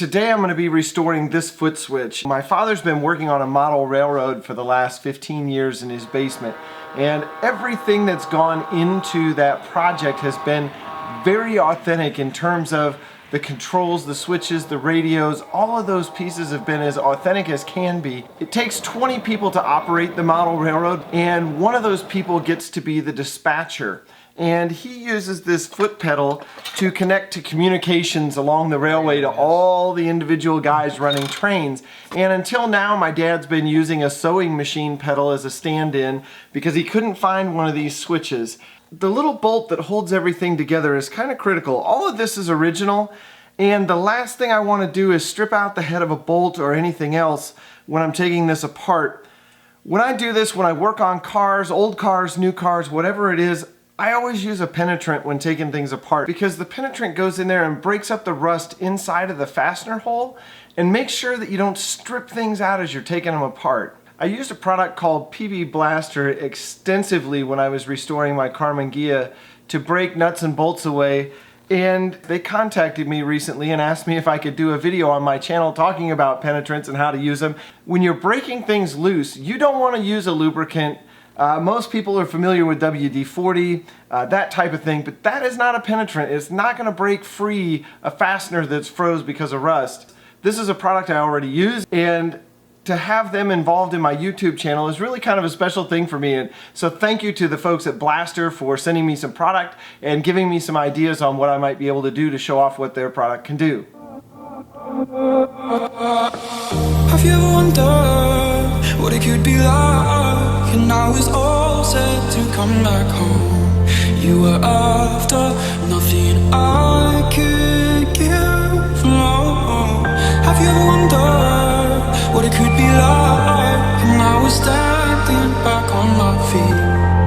Today I'm going to be restoring this Footswitch. My father's been working on a model railroad for the last 15 years in his basement, and everything that's gone into that project has been very authentic in terms of the controls, the switches, the radios. All of those pieces have been as authentic as can be. It takes 20 people to operate the model railroad, and one of those people gets to be the dispatcher. And he uses this foot pedal to connect to communications along the railway to all the individual guys running trains. And until now, my dad's been using a sewing machine pedal as a stand-in because he couldn't find one of these switches. The little bolt that holds everything together is kind of critical. All of this is original, and the last thing I want to do is strip out the head of a bolt or anything else when I'm taking this apart. When I do this, when I work on cars, old cars, new cars, whatever it is, I always use a penetrant when taking things apart because the penetrant goes in there and breaks up the rust inside of the fastener hole and makes sure that you don't strip things out as you're taking them apart. I used a product called PB Blaster extensively when I was restoring my Karmann Ghia to break nuts and bolts away, and they contacted me recently and asked me if I could do a video on my channel talking about penetrants and how to use them. When you're breaking things loose, you don't want to use a lubricant. Most people are familiar with WD-40, that type of thing, but that is not a penetrant. It's not going to break free a fastener that's froze because of rust. This is a product I already use, and to have them involved in my YouTube channel is really kind of a special thing for me. And so thank you to the folks at Blaster for sending me some product and giving me some ideas on what I might be able to do to show off what their product can do. Have you ever wondered what it could be like? And now it's all set to come back home. You were after nothing I could give. No. Have you ever wondered what it could be like? And now we're standing back on my feet.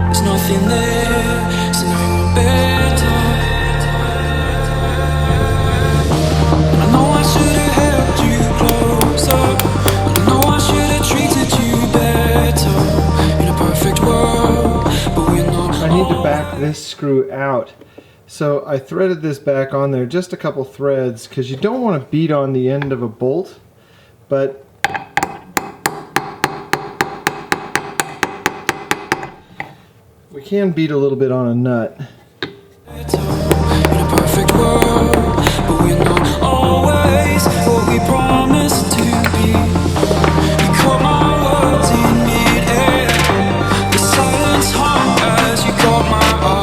There's nothing there, so now we're better. And I know I should have held you closer. And I know I should have treated you better. I need to back this screw out. So I threaded this back on there, just a couple threads, because you don't want to beat on the end of a bolt, but we can beat a little bit on a nut. In a perfect world, but we're not always what we promised to be. You caught my words in mid-air. The silence hung as you caught my eye.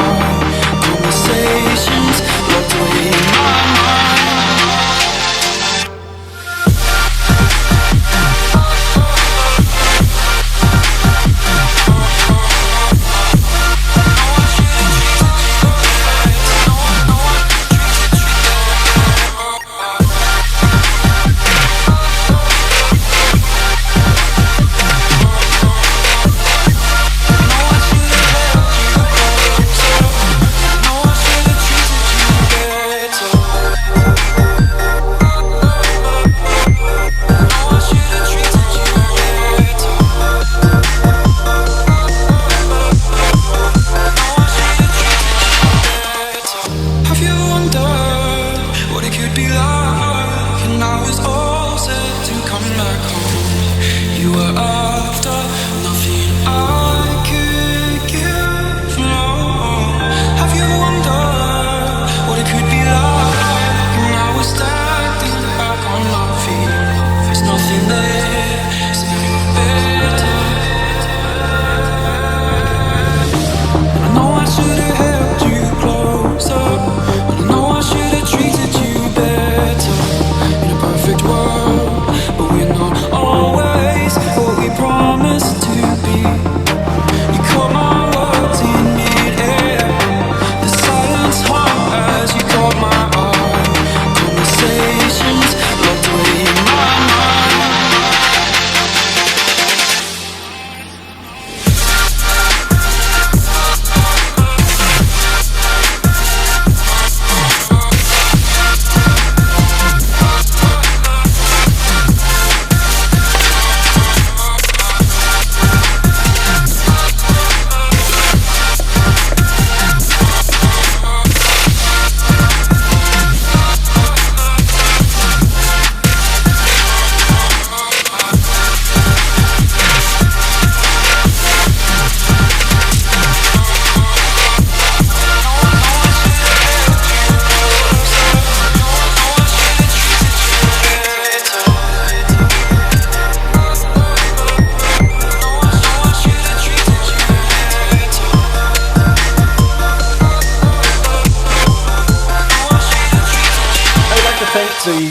Conversations locked away in my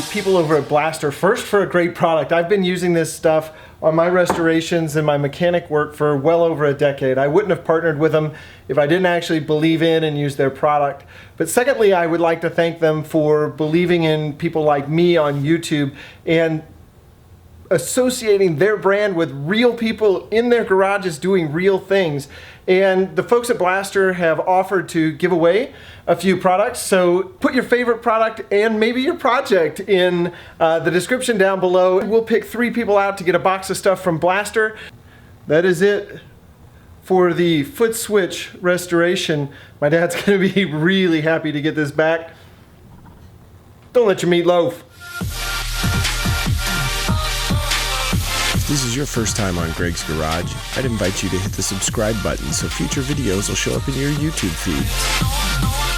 the people over at Blaster first for a great product. I've been using this stuff on my restorations and my mechanic work for well over a decade. I wouldn't have partnered with them if I didn't actually believe in and use their product. But secondly, I would like to thank them for believing in people like me on YouTube and associating their brand with real people in their garages doing real things. And the folks at Blaster have offered to give away a few products, so put your favorite product and maybe your project in the description down below. We'll pick 3 people out to get a box of stuff from Blaster. That is it for the Footswitch restoration. My dad's gonna be really happy to get this back. Don't let your meat loaf. If this is your first time on Greg's Garage, I'd invite you to hit the subscribe button so future videos will show up in your YouTube feed.